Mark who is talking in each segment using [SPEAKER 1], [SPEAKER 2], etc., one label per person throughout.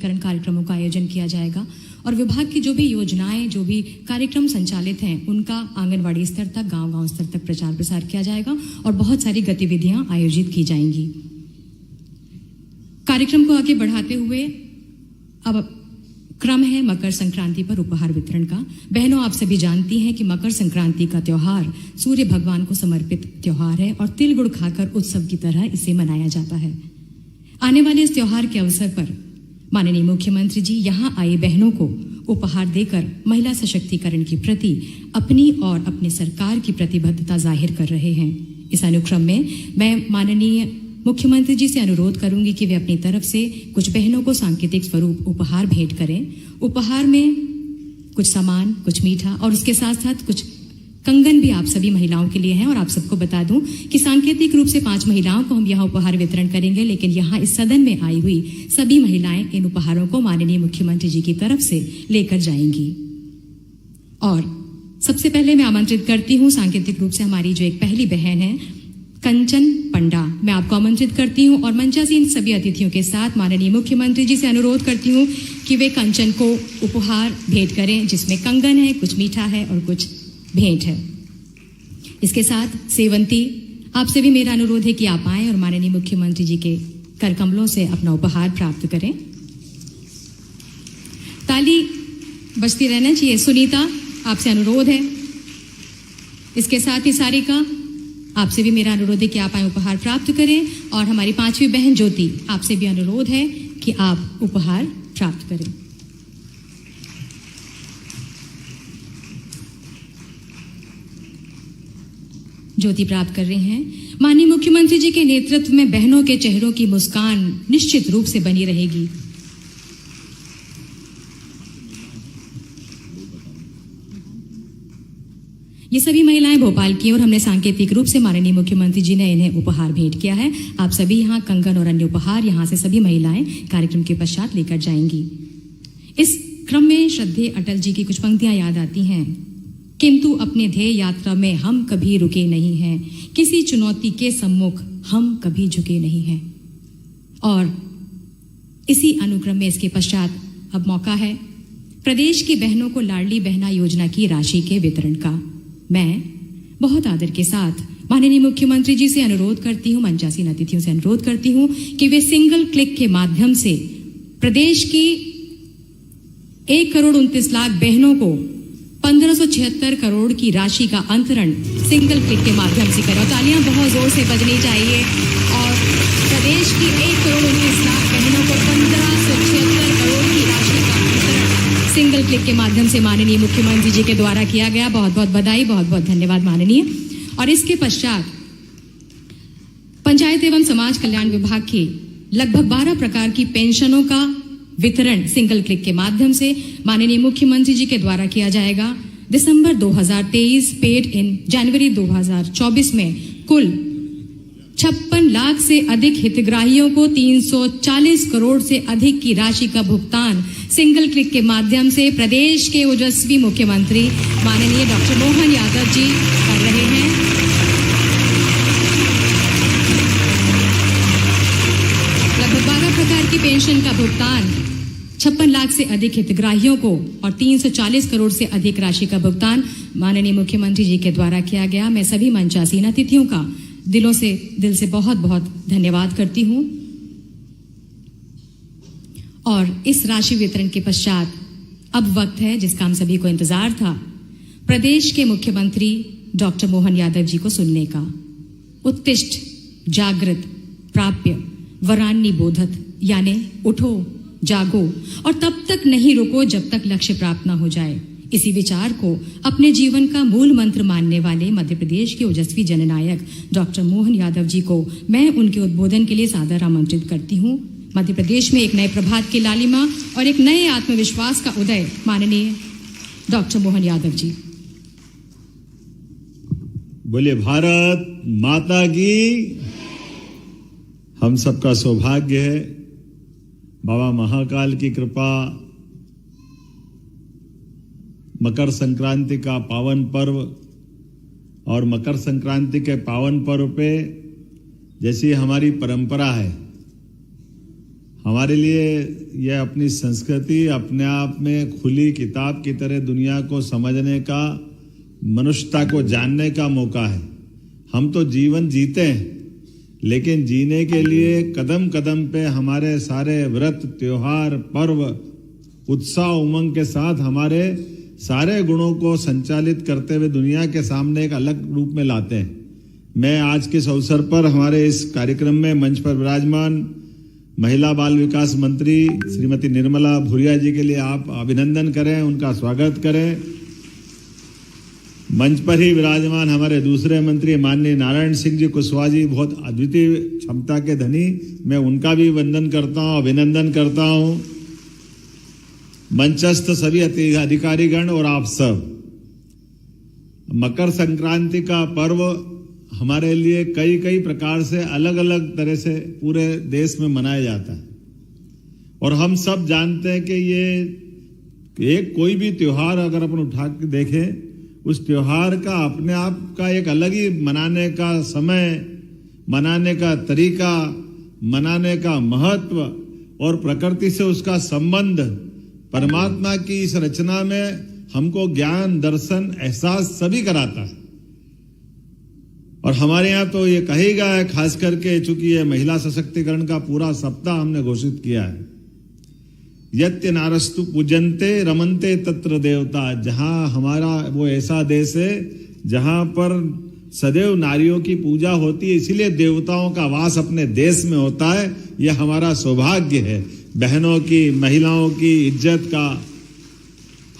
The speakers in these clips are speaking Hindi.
[SPEAKER 1] सशक्तिकरण कार्यक्रमों का आयोजन किया जाएगा और विभाग की जो भी योजनाएं, जो भी कार्यक्रम संचालित हैं, उनका आंगनवाड़ी स्तर तक, गांव-गांव स्तर तक प्रचार प्रसार किया जाएगा और बहुत सारी गतिविधियां आयोजित की जाएंगी। कार्यक्रम को आगे बढ़ाते हुए अब क्रम है मकर संक्रांति पर उपहार वितरण का। बहनों, आप सभी जानती हैं कि मकर संक्रांति का त्योहार सूर्य भगवान को समर्पित त्योहार है और तिल गुड़ खाकर उत्सव की तरह इसे मनाया जाता है। आने वाले इस त्योहार के अवसर पर माननीय मुख्यमंत्री जी यहां आई बहनों को उपहार देकर महिला सशक्तिकरण के प्रति अपनी और अपने सरकार की प्रतिबद्धता जाहिर कर रहे हैं। इस अनुक्रम में मैं माननीय मुख्यमंत्री जी से अनुरोध करूंगी कि वे अपनी तरफ से कुछ बहनों को सांकेतिक स्वरूप उपहार भेंट करें। उपहार में कुछ सामान, कुछ मीठा और उसके साथ साथ कुछ कंगन भी आप सभी महिलाओं के लिए हैं। और आप सबको बता दूं कि सांकेतिक रूप से 5 महिलाओं को हम यहाँ उपहार वितरण करेंगे, लेकिन यहाँ इस सदन में आई हुई सभी महिलाएं इन उपहारों को माननीय मुख्यमंत्री जी की तरफ से लेकर जाएंगी। और सबसे पहले मैं आमंत्रित करती हूँ सांकेतिक रूप से हमारी जो एक पहली बहन है कंचन पंडा, मैं आपको आमंत्रित करती हूँ और मंचासीन सभी अतिथियों के साथ माननीय मुख्यमंत्री जी से अनुरोध करती हूँ कि वे कंचन को उपहार भेंट करें, जिसमें कंगन है, कुछ मीठा है और कुछ भेंट है। इसके साथ सेवंती, आपसे भी मेरा अनुरोध है कि आप आएं और माननीय मुख्यमंत्री जी के कर कमलों से अपना उपहार प्राप्त करें। ताली बजती रहना चाहिए। सुनीता, आपसे अनुरोध है। इसके साथ ही सारिका, आपसे भी मेरा अनुरोध है कि आप आए उपहार प्राप्त करें। और हमारी 5वीं बहन ज्योति, आपसे भी अनुरोध है कि आप उपहार प्राप्त करें। ज्योति प्राप्त कर रही हैं। माननीय मुख्यमंत्री जी के नेतृत्व में बहनों के चेहरों की मुस्कान निश्चित रूप से बनी रहेगी। ये सभी महिलाएं भोपाल की और हमने सांकेतिक रूप से माननीय मुख्यमंत्री जी ने इन्हें उपहार भेंट किया है। आप सभी यहाँ कंगन और अन्य उपहार यहाँ से सभी महिलाएं कार्यक्रम के पश्चात लेकर जाएंगी। इस क्रम में श्रद्धेय अटल जी की कुछ पंक्तियां याद आती हैं। किंतु अपने ध्येय यात्रा में हम कभी रुके नहीं हैं, किसी चुनौती के सम्मुख हम कभी झुके नहीं हैं। और इसी अनुक्रम में इसके पश्चात अब मौका है प्रदेश की बहनों को लाडली बहना योजना की राशि के वितरण का। मैं बहुत आदर के साथ माननीय मुख्यमंत्री जी से अनुरोध करती हूँ, मंचासीन अतिथियों से अनुरोध करती हूँ कि वे सिंगल क्लिक के माध्यम से प्रदेश की 1,29,00,000 बहनों को 1576 करोड़ की राशि का अंतरण सिंगल क्लिक के माध्यम से करें। तालियां बहुत जोर से बजनी चाहिए। और प्रदेश की 1,19,00,000 बहनों को 1576 करोड़ की राशि का अंतरण सिंगल क्लिक के माध्यम से माननीय मुख्यमंत्री जी के द्वारा किया गया। बहुत बहुत बधाई, बहुत बहुत धन्यवाद माननीय। और इसके पश्चात पंचायत एवं समाज कल्याण विभाग की लगभग 12 प्रकार की पेंशनों का वितरण सिंगल क्लिक के माध्यम से माननीय मुख्यमंत्री जी के द्वारा किया जाएगा। दिसंबर 2023 पेड इन जनवरी 2024 में कुल 56 लाख से अधिक हितग्राहियों को 340 करोड़ से अधिक की राशि का भुगतान सिंगल क्लिक के माध्यम से प्रदेश के ओजस्वी मुख्यमंत्री माननीय डॉक्टर मोहन यादव जी कर रहे हैं। लगभग 12 प्रकार की पेंशन का भुगतान 56 लाख से अधिक हितग्राहियों को और 340 करोड़ से अधिक राशि का भुगतान माननीय मुख्यमंत्री जी के द्वारा किया गया। मैं सभी मंचासीन अतिथियों का दिल से बहुत बहुत धन्यवाद करती हूं। और इस राशि वितरण के पश्चात अब वक्त है जिसका हम सभी को इंतजार था, प्रदेश के मुख्यमंत्री डॉक्टर मोहन यादव जी को सुनने का। उत्तिष्ठ जागृत प्राप्य वरान्नी बोधत, यानी उठो जागो और तब तक नहीं रुको जब तक लक्ष्य प्राप्त न हो जाए। इसी विचार को अपने जीवन का मूल मंत्र मानने वाले मध्य प्रदेश के ओजस्वी जननायक डॉक्टर मोहन यादव जी को मैं उनके उद्बोधन के लिए सादर आमंत्रित करती हूँ। मध्य प्रदेश में एक नए प्रभात की लालिमा और एक नए आत्मविश्वास का उदय, माननीय डॉक्टर मोहन यादव जी।
[SPEAKER 2] बोलिए भारत माता की। हम सबका सौभाग्य है बाबा महाकाल की कृपा, मकर संक्रांति का पावन पर्व और मकर संक्रांति के पावन पर्व पे जैसी हमारी परंपरा है, हमारे लिए यह अपनी संस्कृति अपने आप में खुली किताब की तरह दुनिया को समझने का, मनुष्यता को जानने का मौका है। हम तो जीवन जीते हैं, लेकिन जीने के लिए कदम कदम पे हमारे सारे व्रत, त्योहार, पर्व उत्साह उमंग के साथ हमारे सारे गुणों को संचालित करते हुए दुनिया के सामने एक अलग रूप में लाते हैं। मैं आज के इस अवसर पर हमारे इस कार्यक्रम में मंच पर विराजमान महिला बाल विकास मंत्री श्रीमती निर्मला भूरिया जी के लिए आप अभिनंदन करें, उनका स्वागत करें। मंच पर ही विराजमान हमारे दूसरे मंत्री माननीय नारायण सिंह जी कुशवाहा जी, बहुत अद्वितीय क्षमता के धनी, मैं उनका भी वंदन करता हूं, अभिनंदन करता हूं। मंचस्थ सभी अधिकारीगण और आप सब, मकर संक्रांति का पर्व हमारे लिए कई प्रकार से अलग अलग तरह से पूरे देश में मनाया जाता है और हम सब जानते हैं कि ये एक कोई भी त्योहार अगर अपन उठा के देखें, उस त्योहार का अपने आप का एक अलग ही मनाने का समय, मनाने का तरीका, मनाने का महत्व और प्रकृति से उसका संबंध, परमात्मा की इस रचना में हमको ज्ञान, दर्शन, एहसास सभी कराता है। और हमारे यहाँ तो ये कहेगा है, खास करके चूंकि ये महिला सशक्तिकरण का पूरा सप्ताह हमने घोषित किया है, यत्य नारस्तु पूजन्ते रमन्ते तत्र देवता। जहां हमारा वो ऐसा देश है जहां पर सदैव नारियों की पूजा होती है, इसीलिए देवताओं का वास अपने देश में होता है। यह हमारा सौभाग्य है। बहनों की, महिलाओं की इज्जत का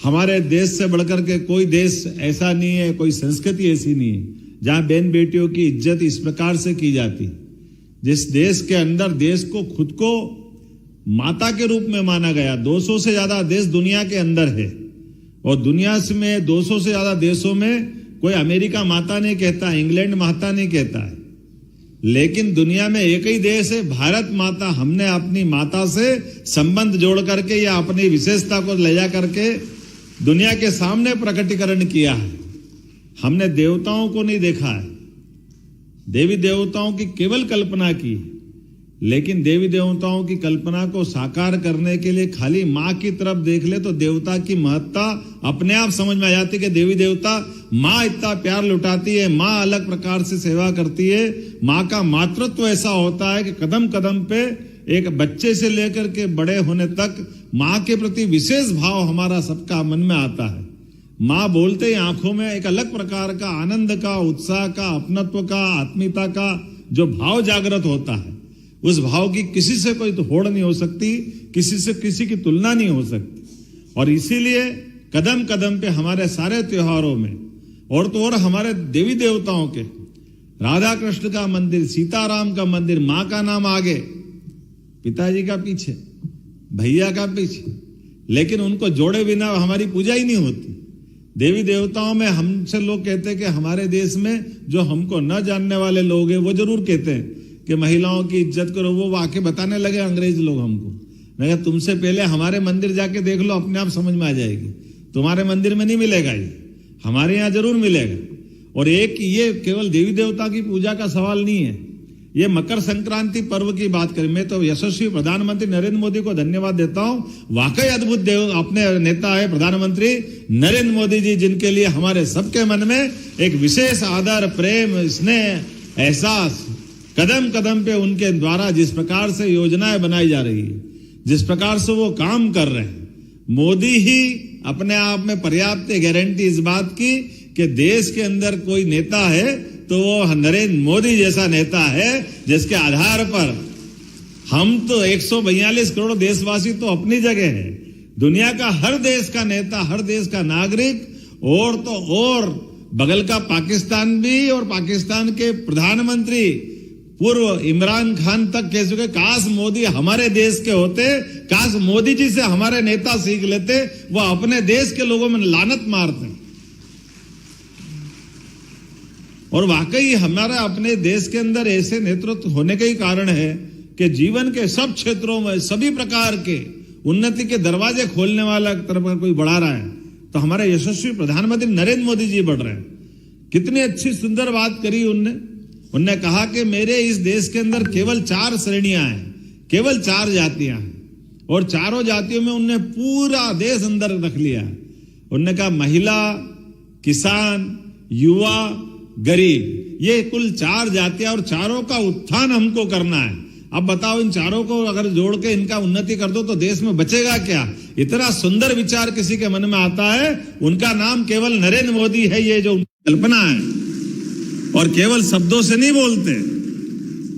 [SPEAKER 2] हमारे देश से बढ़कर के कोई देश ऐसा नहीं है, कोई संस्कृति ऐसी नहीं है जहां बहन बेटियों की इज्जत इस प्रकार से की जाती। जिस देश के अंदर देश को खुद को माता के रूप में माना गया, 200 से ज्यादा देश दुनिया के अंदर है और दुनिया में 200 से ज्यादा देशों में कोई अमेरिका माता नहीं कहता, इंग्लैंड माता नहीं कहता है, लेकिन दुनिया में एक ही देश है भारत माता। हमने अपनी माता से संबंध जोड़ करके या अपनी विशेषता को ले जा करके दुनिया के सामने प्रकटीकरण किया है। हमने देवताओं को नहीं देखा है, देवी देवताओं की केवल कल्पना की, लेकिन देवी देवताओं की कल्पना को साकार करने के लिए खाली माँ की तरफ देख ले तो देवता की महत्ता अपने आप समझ में आ जाती कि देवी देवता, माँ इतना प्यार लुटाती है, माँ अलग प्रकार से सेवा करती है। माँ का मातृत्व ऐसा होता है कि कदम कदम पे एक बच्चे से लेकर के बड़े होने तक माँ के प्रति विशेष भाव हमारा सबका मन में आता है। माँ बोलते ही आंखों में एक अलग प्रकार का आनंद का, उत्साह का, अपनत्व का, आत्मीयता का जो भाव जागृत होता है, उस भाव की किसी से कोई तो होड़ नहीं हो सकती, किसी से किसी की तुलना नहीं हो सकती। और इसीलिए कदम कदम पे हमारे सारे त्योहारों में और तो और हमारे देवी देवताओं के, राधा कृष्ण का मंदिर, सीताराम का मंदिर, माँ का नाम आगे, पिताजी का पीछे, भैया का पीछे, लेकिन उनको जोड़े बिना हमारी पूजा ही नहीं होती। देवी देवताओं में हमसे लोग कहते हैं कि हमारे देश में जो हमको न जानने वाले लोग हैं वो जरूर कहते हैं कि महिलाओं की इज्जत करो। वो वाकई बताने लगे अंग्रेज लोग हमको, मैं तुमसे पहले हमारे मंदिर जाके देख लो, अपने आप समझ में आ जाएगी। तुम्हारे मंदिर में नहीं मिलेगा, ये हमारे यहाँ जरूर मिलेगा। और एक ये केवल देवी देवता की पूजा का सवाल नहीं है, ये मकर संक्रांति पर्व की बात करें, मैं तो यशस्वी प्रधानमंत्री नरेंद्र मोदी को धन्यवाद देता हूं। वाकई अद्भुत देव अपने नेता है प्रधानमंत्री नरेंद्र मोदी जी, जिनके लिए हमारे सबके मन में एक विशेष आदर, प्रेम, स्नेह, एहसास, कदम कदम पे उनके द्वारा जिस प्रकार से योजनाएं बनाई जा रही है, जिस प्रकार से वो काम कर रहे हैं, मोदी ही अपने आप में पर्याप्त गारंटी इस बात की कि देश के अंदर कोई नेता है तो वो नरेंद्र मोदी जैसा नेता है, जिसके आधार पर हम तो 142 करोड़ देशवासी तो अपनी जगह है, दुनिया का हर देश का नेता, हर देश का नागरिक और तो और बगल का पाकिस्तान भी, और पाकिस्तान के प्रधानमंत्री पूर्व इमरान खान तक कह चुके काश मोदी हमारे देश के होते, काश मोदी जी से हमारे नेता सीख लेते, वो अपने देश के लोगों में लानत मारते। और वाकई हमारा अपने देश के अंदर ऐसे नेतृत्व होने का ही कारण है कि जीवन के सब क्षेत्रों में सभी प्रकार के उन्नति के दरवाजे खोलने वाला तरफ कोई बढ़ा रहा है तो हमारे यशस्वी प्रधानमंत्री नरेंद्र मोदी जी बढ़ रहे हैं। कितनी अच्छी सुंदर बात करी उनने कहा कि मेरे इस देश के अंदर केवल 4 श्रेणियां हैं, केवल 4 जातियां हैं और चारों जातियों में उनने पूरा देश अंदर रख लिया। उनने कहा महिला, किसान, युवा, गरीब, ये कुल 4 जातियां और चारों का उत्थान हमको करना है। अब बताओ, इन चारों को अगर जोड़ के इनका उन्नति कर दो तो देश में बचेगा क्या? इतना सुंदर विचार किसी के मन में आता है, उनका नाम केवल नरेंद्र मोदी है। ये जो कल्पना है, और केवल शब्दों से नहीं बोलते,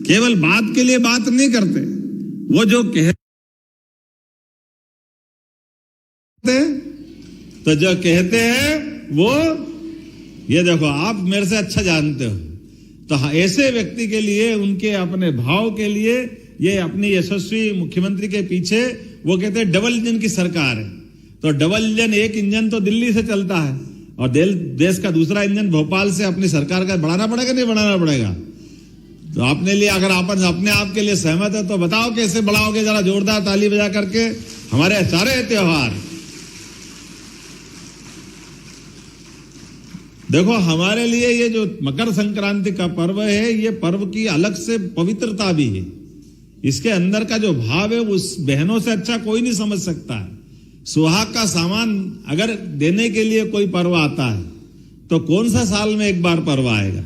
[SPEAKER 2] केवल बात के लिए बात नहीं करते, वो जो कहते तो जो कहते हैं वो, ये देखो, आप मेरे से अच्छा जानते हो, तो ऐसे व्यक्ति के लिए, उनके अपने भाव के लिए, ये अपनी यशस्वी मुख्यमंत्री के पीछे वो कहते हैं डबल इंजन की सरकार है। तो डबल इंजन, एक इंजन तो दिल्ली से चलता है और देश का दूसरा इंजन भोपाल से अपनी सरकार का बढ़ाना पड़ेगा, नहीं बढ़ाना पड़ेगा? तो अपने लिए, अगर आप अपने आप के लिए सहमत है तो बताओ कैसे बढ़ाओगे? जरा जोरदार ताली बजा करके। हमारे सारे त्योहार देखो, हमारे लिए ये जो मकर संक्रांति का पर्व है, ये पर्व की अलग से पवित्रता भी है। इसके अंदर का जो भाव है, उस बहनों से अच्छा कोई नहीं समझ सकता है। सुहाग का सामान अगर देने के लिए कोई पर्व आता है तो कौन सा साल में एक बार पर्व आएगा?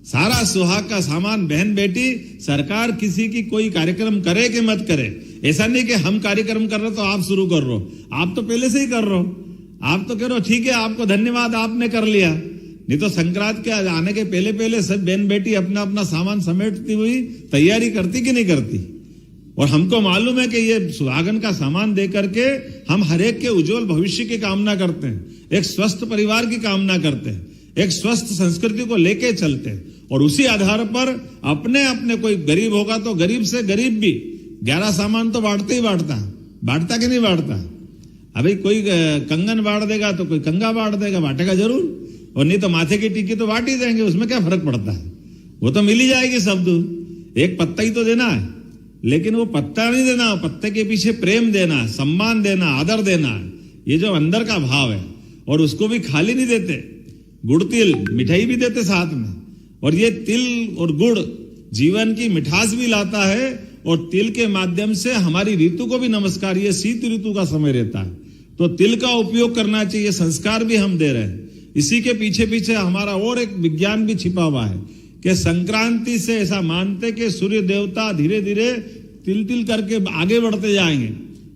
[SPEAKER 2] सारा सुहाग का सामान बहन बेटी, सरकार किसी की कोई कार्यक्रम करे कि मत करे, ऐसा नहीं कि हम कार्यक्रम कर रहे तो आप शुरू कर रहे हो। आप तो पहले से ही कर रहे हो। आप तो कह रहे हो ठीक है, आपको धन्यवाद, आपने कर लिया। नहीं तो संक्रांत के आने के पहले पहले सब बहन बेटी अपना अपना सामान समेटती हुई तैयारी करती कि नहीं करती? और हमको मालूम है कि ये सुहागन का सामान दे करके हम हरेक के उज्जवल भविष्य की कामना करते हैं, एक स्वस्थ परिवार की कामना करते हैं, एक स्वस्थ संस्कृति को लेके चलते हैं। और उसी आधार पर अपने अपने, कोई गरीब होगा तो गरीब से गरीब भी 11 सामान तो बांटते ही बांटता कि नहीं बांटता? अभी कोई कंगन बांट देगा तो कोई कंगा बांट देगा, बांटेगा जरूर। और नहीं तो माथे की टिक्की तो बांट ही देंगे, उसमें क्या फर्क पड़ता है? वो तो मिल ही जाएगी सब दूर। एक पत्ता ही तो देना है, लेकिन वो पत्ता नहीं देना, पत्ते के पीछे प्रेम देना, सम्मान देना, आदर देना, ये जो अंदर का भाव है। और उसको भी खाली नहीं देते, गुड़ तिल मिठाई भी देते साथ में। और ये तिल और गुड़ जीवन की मिठास भी लाता है, और तिल के माध्यम से हमारी ऋतु को भी नमस्कार, ये शीत ऋतु का समय रहता है तो तिल का उपयोग करना चाहिए। संस्कार भी हम दे रहे हैं। इसी के पीछे पीछे हमारा और एक विज्ञान भी छिपा हुआ है कि संक्रांति से ऐसा मानते कि सूर्य देवता धीरे धीरे तिल तिल करके आगे बढ़ते जाएंगे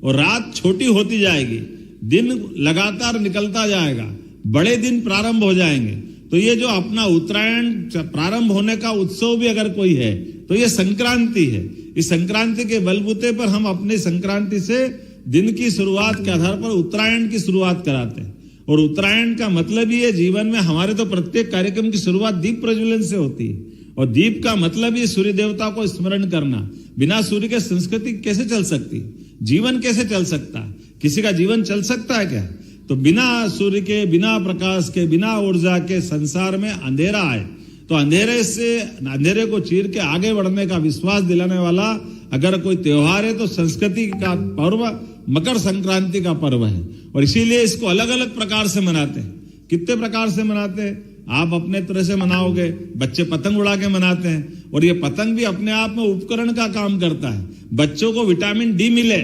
[SPEAKER 2] और रात छोटी होती जाएगी, दिन लगातार निकलता जाएगा, बड़े दिन प्रारंभ हो जाएंगे। तो ये जो अपना उत्तरायण प्रारंभ होने का उत्सव भी अगर कोई है तो ये संक्रांति है। इस संक्रांति के बलबूते पर हम अपने संक्रांति से दिन की शुरुआत के आधार पर उत्तरायण की शुरुआत कराते हैं। और उत्तरायण का मतलब ही है, जीवन में हमारे तो प्रत्येक कार्यक्रम की शुरुआत दीप प्रज्वलन से होती है। और दीप का मतलब ही सूर्य देवता को स्मरण करना। बिना सूर्य के संस्कृति कैसे चल सकती? जीवन कैसे चल सकता है? किसी का जीवन चल सकता है क्या? तो बिना सूर्य के, बिना प्रकाश के, बिना ऊर्जा के संसार में अंधेरा है। तो अंधेरे को चीर के आगे बढ़ने का विश्वास दिलाने वाला अगर कोई त्योहार है तो संस्कृति का पर्व मकर संक्रांति का पर्व है। और इसीलिए इसको अलग अलग प्रकार से मनाते हैं। कितने प्रकार से मनाते हैं? आप अपने तरह से मनाओगे, बच्चे पतंग उड़ा के मनाते हैं। और ये पतंग भी अपने आप में उपकरण का काम करता है। बच्चों को विटामिन डी मिले,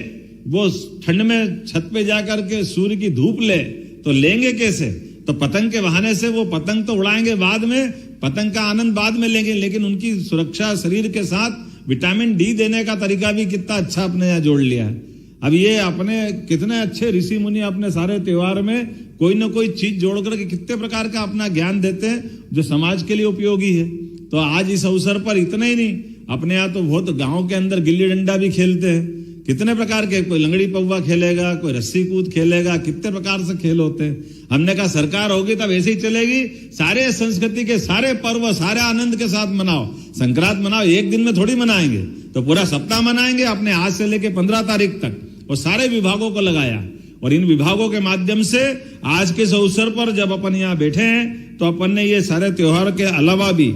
[SPEAKER 2] वो ठंड में छत पे जाकर के सूर्य की धूप ले, तो लेंगे कैसे? तो पतंग के बहाने से वो पतंग तो उड़ाएंगे बाद में, पतंग का आनंद बाद में लेंगे, लेकिन उनकी सुरक्षा शरीर के साथ विटामिन डी देने का तरीका भी कितना अच्छा अपने यहाँ जोड़ लिया है। अब ये अपने कितने अच्छे ऋषि मुनि अपने सारे त्योहार में कोई ना कोई चीज जोड़ करके कितने प्रकार का अपना ज्ञान देते हैं जो समाज के लिए उपयोगी है। तो आज इस अवसर पर इतना ही नहीं, अपने यहाँ तो बहुत गांव के अंदर गिल्ली डंडा भी खेलते हैं। कितने प्रकार के, कोई लंगड़ी पौवा खेलेगा, कोई रस्सी कूद खेलेगा, कितने प्रकार से खेल होते हैं। हमने कहा सरकार होगी तब ऐसे ही चलेगी, सारे संस्कृति के सारे पर्व सारे आनंद के साथ मनाओ। संक्रांत मनाओ, एक दिन में थोड़ी मनाएंगे, तो पूरा सप्ताह मनाएंगे अपने आज से लेके 15 तारीख तक। और सारे विभागों को लगाया, और इन विभागों के माध्यम से आज के इस अवसर पर जब अपन यहाँ बैठे हैं तो अपन ने ये सारे त्योहार के अलावा भी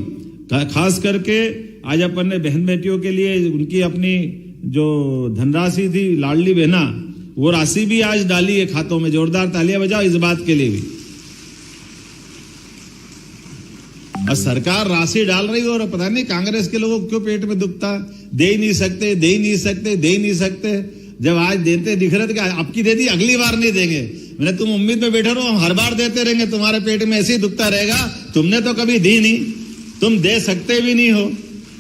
[SPEAKER 2] खास करके आज अपन ने बहन बेटियों के लिए उनकी अपनी जो धनराशि थी लाडली बहना, वो राशि भी आज डाली है खातों में। जोरदार तालियां बजाओ इस बात के लिए भी। और सरकार राशि डाल रही है और पता नहीं कांग्रेस के लोगों को क्यों पेट में दुखता है। दे ही नहीं सकते, दे ही नहीं सकते, दे ही नहीं सकते। जब आज देते दिख रहे थे कि आपकी दे दी, अगली बार नहीं देंगे। मैंने तुम उम्मीद में बैठे रहो, हम हर बार देते रहेंगे, तुम्हारे पेट में ऐसे ही दुखता रहेगा। तुमने तो कभी दी नहीं, तुम दे सकते भी नहीं हो,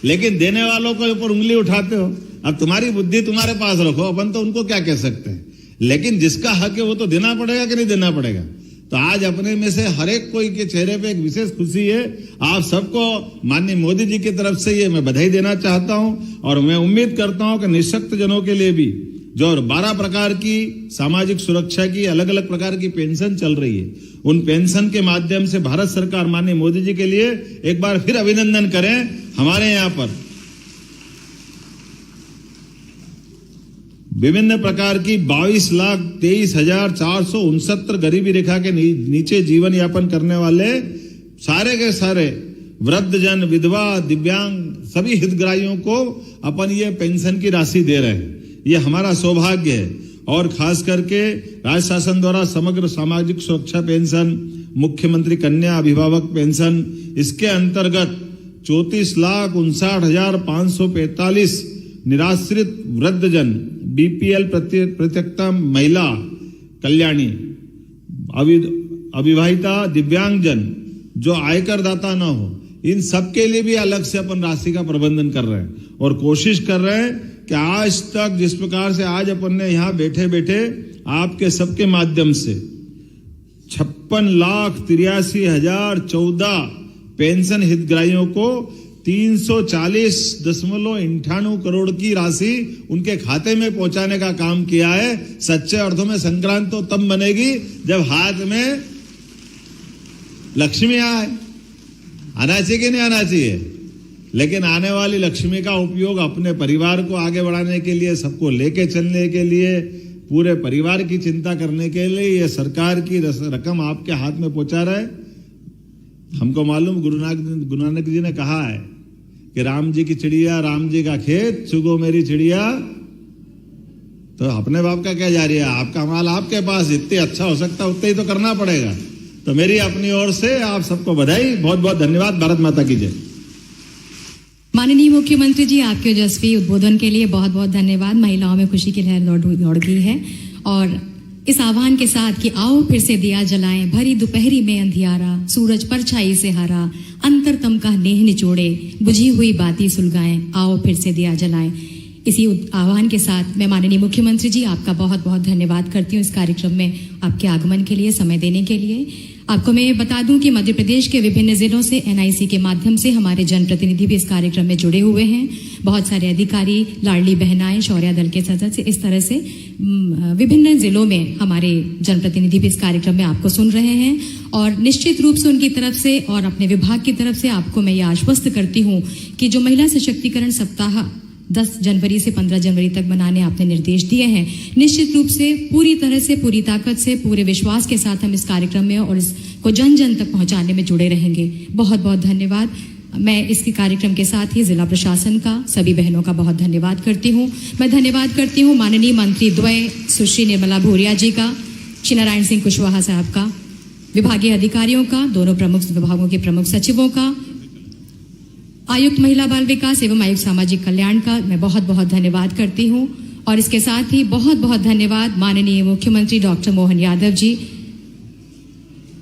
[SPEAKER 2] लेकिन देने वालों के ऊपर उंगली उठाते हो। अब तुम्हारी बुद्धि तुम्हारे पास रखो, अपन तो उनको क्या कह सकते हैं, लेकिन जिसका हक है वो तो देना पड़ेगा कि नहीं देना पड़ेगा। तो आज अपने में से हर एक कोई के चेहरे पे एक विशेष खुशी है। आप सबको माननीय मोदी जी की तरफ से ये मैं बधाई देना चाहता हूं, और मैं उम्मीद करता हूं कि निःशक्त जनों के लिए भी जो 12 प्रकार की सामाजिक सुरक्षा की अलग अलग प्रकार की पेंशन चल रही है, उन पेंशन के माध्यम से भारत सरकार माननीय मोदी जी के लिए एक बार फिर अभिनंदन करें। हमारे यहाँ पर विभिन्न प्रकार की 22,23,469 गरीबी रेखा के नीचे जीवन यापन करने वाले सारे के सारे वृद्धजन, विधवा, दिव्यांग सभी हितग्राहियों को अपन ये पेंशन की राशि दे रहे हैं। ये हमारा सौभाग्य है। और खास करके राज्य शासन द्वारा समग्र सामाजिक सुरक्षा पेंशन, मुख्यमंत्री कन्या अभिभावक पेंशन, इसके अंतर्गत 34,59,545 निराश्रित वृद्धजन, बीपीएल प्रत्यक्ता महिला कल्याणी, अविवाहिता, दिव्यांगजन जो आयकर दाता ना हो, इन सबके लिए भी अलग से अपन राशि का प्रबंधन कर रहे हैं और कोशिश कर रहे हैं कि आज तक जिस प्रकार से आज अपन ने यहाँ बैठे बैठे आपके सबके माध्यम से 56,83,014 पेंशन हितग्राहियों को 340.98 करोड़ की राशि उनके खाते में पहुंचाने का काम किया है। सच्चे अर्थों में संक्रांति तो तब बनेगी जब हाथ में लक्ष्मी आए। आना चाहिए कि नहीं आना चाहिए, लेकिन आने वाली लक्ष्मी का उपयोग अपने परिवार को आगे बढ़ाने के लिए, सबको लेके चलने के लिए, पूरे परिवार की चिंता करने के लिए ये सरकार की रकम आपके हाथ में पहुंचा रहा है। हमको मालूम गुरु नानक जी ने कहा है कि राम जी की चिड़िया, राम जी का खेत, चुगो मेरी चिड़िया। तो अपने बाप का क्या जा रही है, आपका माल आपके पास, जितने अच्छा हो सकता उतना ही तो करना पड़ेगा। तो मेरी अपनी ओर से आप सबको बधाई, बहुत बहुत धन्यवाद। भारत माता की जय।
[SPEAKER 1] माननीय मुख्यमंत्री जी, आपके ओजस्वी उद्बोधन के लिए बहुत बहुत धन्यवाद। महिलाओं में खुशी की लहर दौड़ गई है। और इस आह्वान के साथ कि आओ फिर से दिया जलाएं, भरी दोपहरी में अंधियारा, सूरज परछाई से हरा, अंतरतम का नेह निचोड़े, बुझी हुई बाती सुलगाएं, आओ फिर से दिया जलाएं। इसी आह्वान के साथ मैं माननीय मुख्यमंत्री जी आपका बहुत बहुत धन्यवाद करती हूँ इस कार्यक्रम में आपके आगमन के लिए, समय देने के लिए। आपको मैं बता दूं कि मध्य प्रदेश के विभिन्न जिलों से एनआईसी के माध्यम से हमारे जनप्रतिनिधि भी इस कार्यक्रम में जुड़े हुए हैं। बहुत सारे अधिकारी, लाडली बहनाएं, शौर्य दल के सदस्य, इस तरह से विभिन्न जिलों में हमारे जनप्रतिनिधि भी इस कार्यक्रम में आपको सुन रहे हैं। और निश्चित रूप से उनकी तरफ से और अपने विभाग की तरफ से आपको मैं ये आश्वस्त करती हूँ कि जो महिला सशक्तिकरण सप्ताह 10 जनवरी से 15 जनवरी तक मनाने आपने निर्देश दिए हैं, निश्चित रूप से पूरी तरह से, पूरी ताकत से, पूरे विश्वास के साथ हम इस कार्यक्रम में और इसको जन जन तक पहुंचाने में जुड़े रहेंगे। बहुत बहुत धन्यवाद। मैं इसके कार्यक्रम के साथ ही जिला प्रशासन का, सभी बहनों का बहुत धन्यवाद करती हूँ। मैं धन्यवाद करती हूँ माननीय मंत्री द्वय सुश्री निर्मला भूरिया जी का, श्री नारायण सिंह कुशवाहा साहब का, विभागीय अधिकारियों का, दोनों प्रमुख विभागों के प्रमुख सचिवों का, आयुक्त महिला बाल विकास एवं आयुक्त सामाजिक कल्याण का मैं बहुत बहुत धन्यवाद करती हूँ। और इसके साथ ही बहुत बहुत धन्यवाद माननीय मुख्यमंत्री डॉक्टर मोहन यादव जी।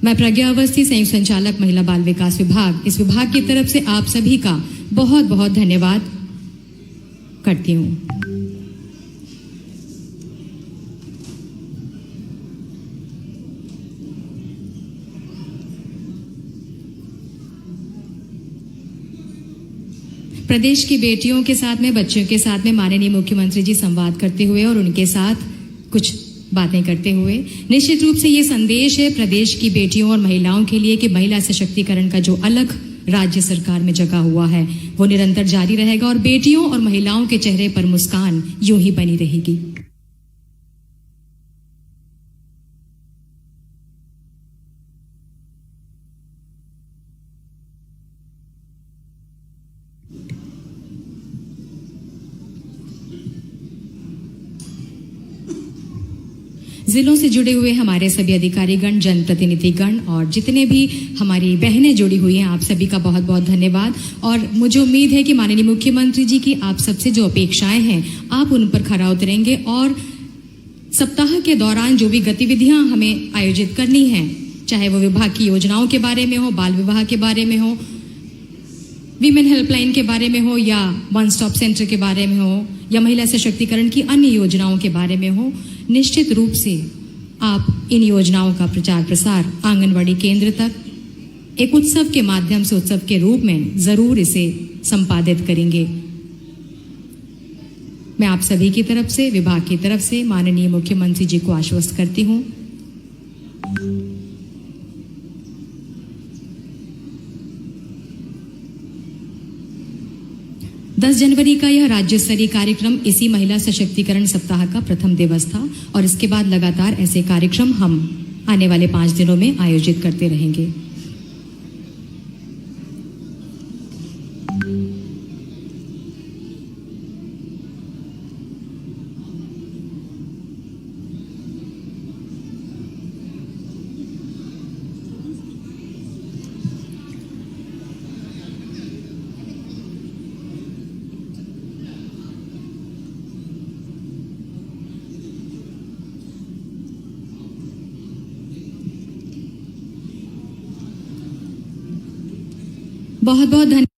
[SPEAKER 1] मैं प्रज्ञा अवस्थी, संयुक्त संचालक महिला बाल विकास विभाग, इस विभाग की तरफ से आप सभी का बहुत बहुत धन्यवाद करती हूँ। प्रदेश की बेटियों के साथ में, बच्चों के साथ में माननीय मुख्यमंत्री जी संवाद करते हुए और उनके साथ कुछ बातें करते हुए निश्चित रूप से ये संदेश है प्रदेश की बेटियों और महिलाओं के लिए कि महिला सशक्तिकरण का जो अलग राज्य सरकार में जगा हुआ है वो निरंतर जारी रहेगा और बेटियों और महिलाओं के चेहरे पर मुस्कान यूं ही बनी रहेगी। जिलों से जुड़े हुए हमारे सभी अधिकारीगण, जनप्रतिनिधिगण और जितने भी हमारी बहनें जुड़ी हुई हैं, आप सभी का बहुत बहुत धन्यवाद। और मुझे उम्मीद है कि माननीय मुख्यमंत्री जी की आप सबसे जो अपेक्षाएं हैं, आप उन पर खरा उतरेंगे और सप्ताह के दौरान जो भी गतिविधियां हमें आयोजित करनी हैं, चाहे वो विभाग की योजनाओं के बारे में हो, बाल विवाह के बारे में हो, वीमेन हेल्पलाइन के बारे में हो, या वन स्टॉप सेंटर के बारे में हो, या महिला सशक्तिकरण की अन्य योजनाओं के बारे में हो, निश्चित रूप से आप इन योजनाओं का प्रचार प्रसार आंगनवाड़ी केंद्र तक एक उत्सव के माध्यम से, उत्सव के रूप में जरूर इसे संपादित करेंगे। मैं आप सभी की तरफ से, विभाग की तरफ से माननीय मुख्यमंत्री जी को आश्वस्त करती हूं। दस जनवरी का यह राज्य स्तरीय कार्यक्रम इसी महिला सशक्तिकरण सप्ताह का प्रथम दिवस था और इसके बाद लगातार ऐसे कार्यक्रम हम आने वाले 5 दिनों में आयोजित करते रहेंगे। बहुत बहुत धन्यवाद।